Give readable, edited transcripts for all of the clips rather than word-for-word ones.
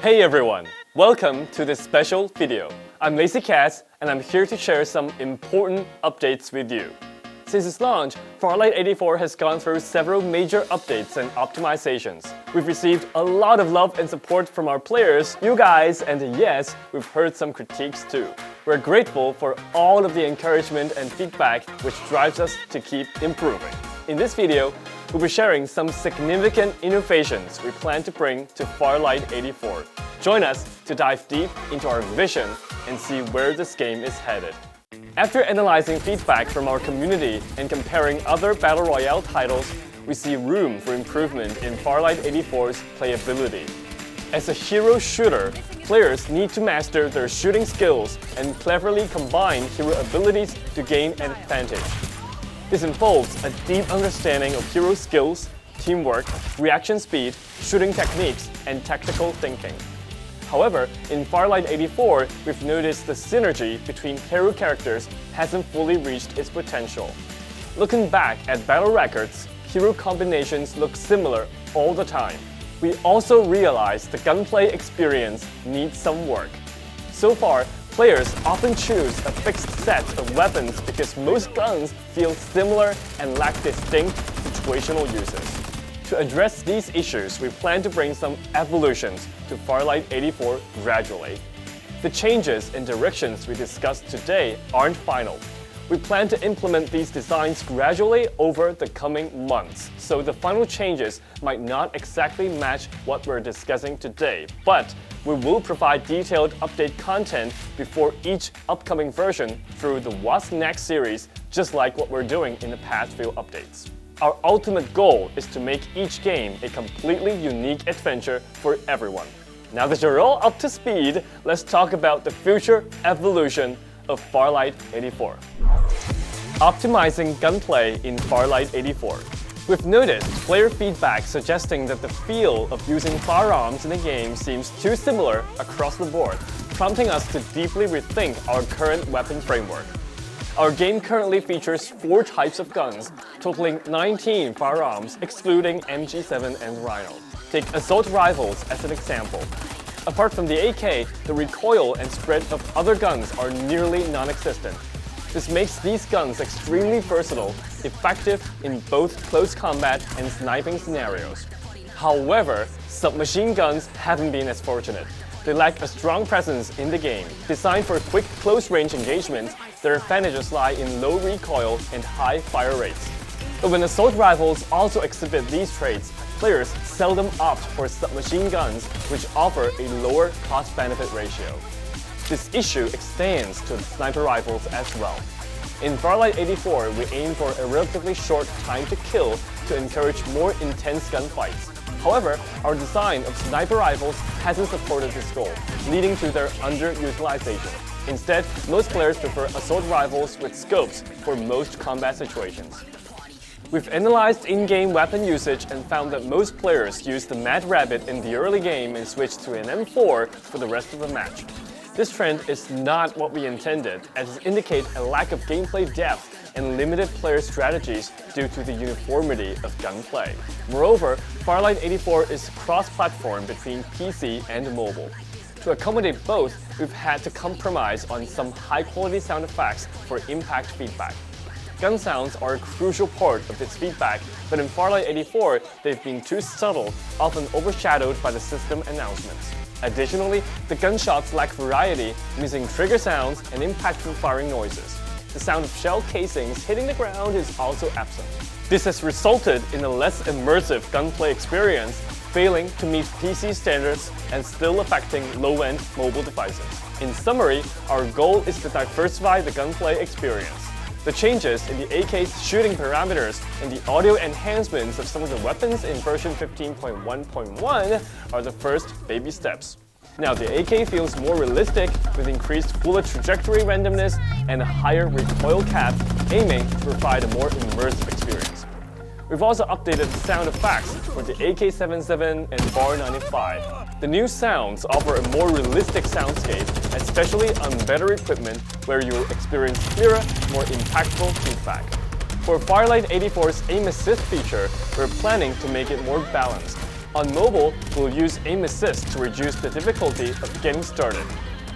Hey everyone! Welcome to this special video. I'm Lazy Cat and I'm here to share some important updates with you. Since its launch, Farlight 84 has gone through several major updates and optimizations. We've received a lot of love and support from our players, you guys, and yes, we've heard some critiques too. We're grateful for all of the encouragement and feedback which drives us to keep improving. In this video, we'll be sharing some significant innovations we plan to bring to Farlight 84. Join us to dive deep into our vision and see where this game is headed. After analyzing feedback from our community and comparing other Battle Royale titles, we see room for improvement in Farlight 84's playability. As a hero shooter, players need to master their shooting skills and cleverly combine hero abilities to gain an advantage. This involves a deep understanding of hero skills, teamwork, reaction speed, shooting techniques, and tactical thinking. However, in Farlight 84, we've noticed the synergy between hero characters hasn't fully reached its potential. Looking back at battle records, hero combinations look similar all the time. We also realize the gunplay experience needs some work. So far, players often choose a fixed set of weapons because most guns feel similar and lack distinct situational uses. To address these issues, we plan to bring some evolutions to Farlight 84 gradually. The changes and directions we discussed today aren't final. We plan to implement these designs gradually over the coming months, so the final changes might not exactly match what we're discussing today, but we will provide detailed update content before each upcoming version through the What's Next series, just like what we're doing in the past few updates. Our ultimate goal is to make each game a completely unique adventure for everyone. Now that you're all up to speed, let's talk about the future evolution of Farlight 84. Optimizing gunplay in Farlight 84. We've noticed player feedback suggesting that the feel of using firearms in the game seems too similar across the board, prompting us to deeply rethink our current weapon framework. Our game currently features 4 types of guns, totaling 19 firearms, excluding MG7 and Rhino. Take assault rifles as an example. Apart from the AK, the recoil and spread of other guns are nearly non-existent. This makes these guns extremely versatile, effective in both close combat and sniping scenarios. However, submachine guns haven't been as fortunate. They lack a strong presence in the game. Designed for quick close-range engagements, their advantages lie in low recoil and high fire rates. But when assault rifles also exhibit these traits, players seldom opt for submachine guns, which offer a lower cost-benefit ratio. This issue extends to sniper rifles as well. In Farlight 84, we aim for a relatively short time to kill to encourage more intense gunfights. However, our design of sniper rifles hasn't supported this goal, leading to their underutilization. Instead, most players prefer assault rifles with scopes for most combat situations. We've analyzed in-game weapon usage and found that most players use the Mad Rabbit in the early game and switch to an M4 for the rest of the match. This trend is not what we intended, as it indicates a lack of gameplay depth and limited player strategies due to the uniformity of gunplay. Moreover, Farlight 84 is cross-platform between PC and mobile. To accommodate both, we've had to compromise on some high-quality sound effects for impact feedback. Gun sounds are a crucial part of this feedback, but in Farlight 84, they've been too subtle, often overshadowed by the system announcements. Additionally, the gunshots lack variety, missing trigger sounds and impactful firing noises. The sound of shell casings hitting the ground is also absent. This has resulted in a less immersive gunplay experience, failing to meet PC standards and still affecting low-end mobile devices. In summary, our goal is to diversify the gunplay experience. The changes in the AK's shooting parameters and the audio enhancements of some of the weapons in version 15.1.1 are the first baby steps. Now the AK feels more realistic with increased bullet trajectory randomness and a higher recoil cap, aiming to provide a more immersive experience. We've also updated the sound effects for the AK-77 and Bar 95. The new sounds offer a more realistic soundscape, especially on better equipment where you'll experience clearer, more impactful feedback. For Farlight 84's aim assist feature, we're planning to make it more balanced. On mobile, we'll use aim assist to reduce the difficulty of getting started.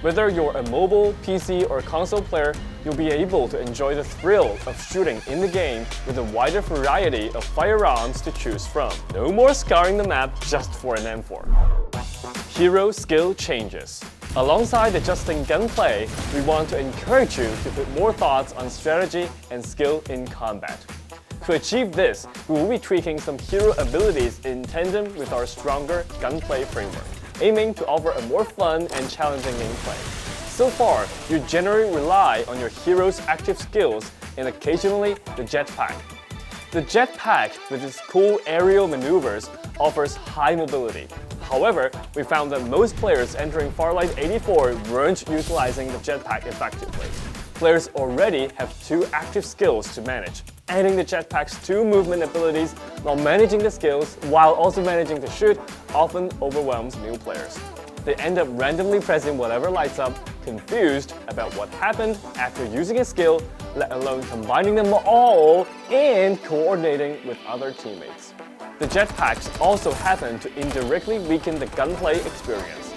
Whether you're a mobile, PC, or console player, you'll be able to enjoy the thrill of shooting in the game with a wider variety of firearms to choose from. No more scouring the map just for an M4. Hero skill changes. Alongside adjusting gunplay, we want to encourage you to put more thoughts on strategy and skill in combat. To achieve this, we will be tweaking some hero abilities in tandem with our stronger gunplay framework, aiming to offer a more fun and challenging gameplay. So far, you generally rely on your hero's active skills and occasionally the jetpack. The jetpack, with its cool aerial maneuvers, offers high mobility. However, we found that most players entering Farlight 84 weren't utilizing the jetpack effectively. Players already have 2 active skills to manage. Adding the jetpack's 2 movement abilities while managing the skills while also managing to shoot often overwhelms new players. They end up randomly pressing whatever lights up, confused about what happened after using a skill, let alone combining them all and coordinating with other teammates. The jetpacks also happen to indirectly weaken the gunplay experience.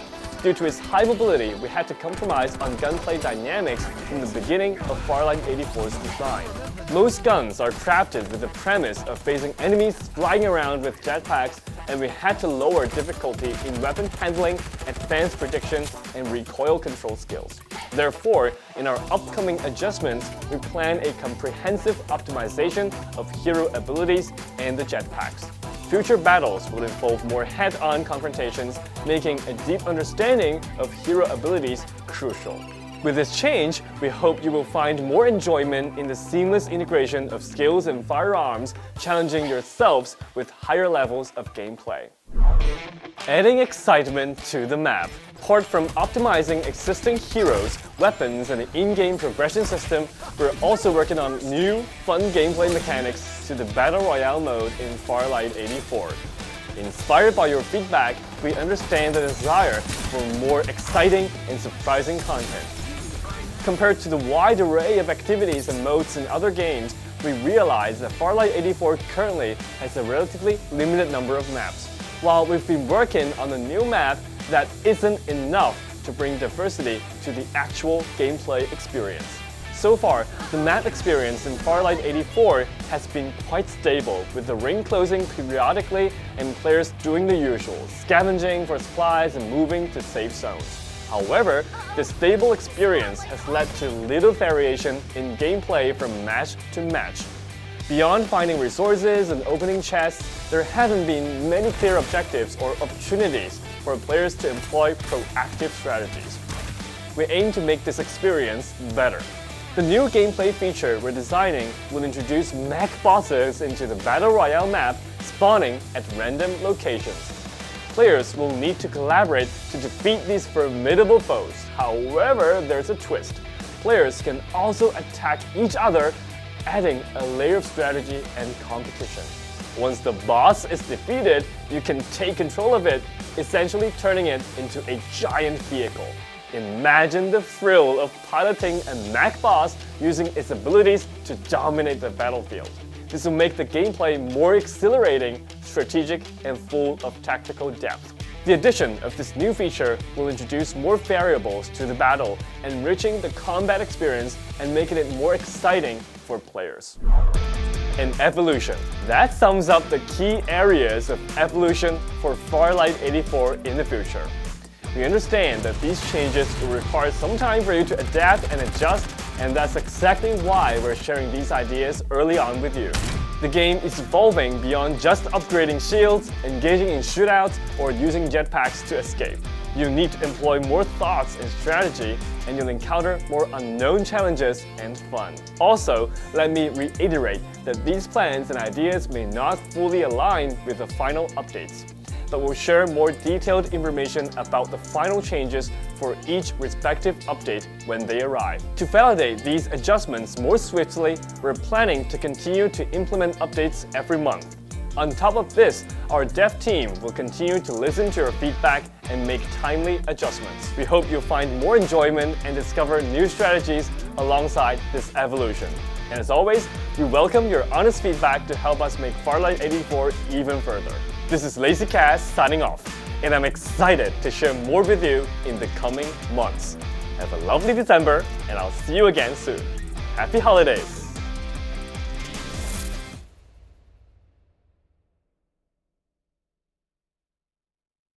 Due to its high mobility, we had to compromise on gunplay dynamics from the beginning of Farlight 84's design. Most guns are crafted with the premise of facing enemies flying around with jetpacks, and we had to lower difficulty in weapon handling, advanced prediction, and recoil control skills. Therefore, in our upcoming adjustments, we plan a comprehensive optimization of hero abilities and the jetpacks. Future battles will involve more head-on confrontations, making a deep understanding of hero abilities crucial. With this change, we hope you will find more enjoyment in the seamless integration of skills and firearms, challenging yourselves with higher levels of gameplay. Adding excitement to the map. Apart from optimizing existing heroes, weapons, and the in-game progression system, we're also working on new, fun gameplay mechanics to the Battle Royale mode in Farlight 84. Inspired by your feedback, we understand the desire for more exciting and surprising content. Compared to the wide array of activities and modes in other games, we realize that Farlight 84 currently has a relatively limited number of maps. While we've been working on a new map, that isn't enough to bring diversity to the actual gameplay experience. So far, the map experience in Farlight 84 has been quite stable, with the ring closing periodically and players doing the usual, scavenging for supplies and moving to safe zones. However, this stable experience has led to little variation in gameplay from match to match. Beyond finding resources and opening chests, there haven't been many clear objectives or opportunities for players to employ proactive strategies. We aim to make this experience better. The new gameplay feature we're designing will introduce mech bosses into the Battle Royale map, spawning at random locations. Players will need to collaborate to defeat these formidable foes. However, there's a twist. Players can also attack each other, adding a layer of strategy and competition. Once the boss is defeated, you can take control of it, essentially turning it into a giant vehicle. Imagine the thrill of piloting a mech boss using its abilities to dominate the battlefield. This will make the gameplay more exhilarating, strategic, and full of tactical depth. The addition of this new feature will introduce more variables to the battle, enriching the combat experience and making it more exciting for players. And evolution. That sums up the key areas of evolution for Farlight 84 in the future. We understand that these changes will require some time for you to adapt and adjust, and that's exactly why we're sharing these ideas early on with you. The game is evolving beyond just upgrading shields, engaging in shootouts, or using jetpacks to escape. You need to employ more thoughts and strategy, and you'll encounter more unknown challenges and fun. Also, let me reiterate that these plans and ideas may not fully align with the final updates, but we'll share more detailed information about the final changes for each respective update when they arrive. To validate these adjustments more swiftly, we're planning to continue to implement updates every month. On top of this, our dev team will continue to listen to your feedback and make timely adjustments. We hope you'll find more enjoyment and discover new strategies alongside this evolution. And as always, we welcome your honest feedback to help us make Farlight 84 even further. This is LazyCast signing off, and I'm excited to share more with you in the coming months. Have a lovely December, and I'll see you again soon. Happy holidays!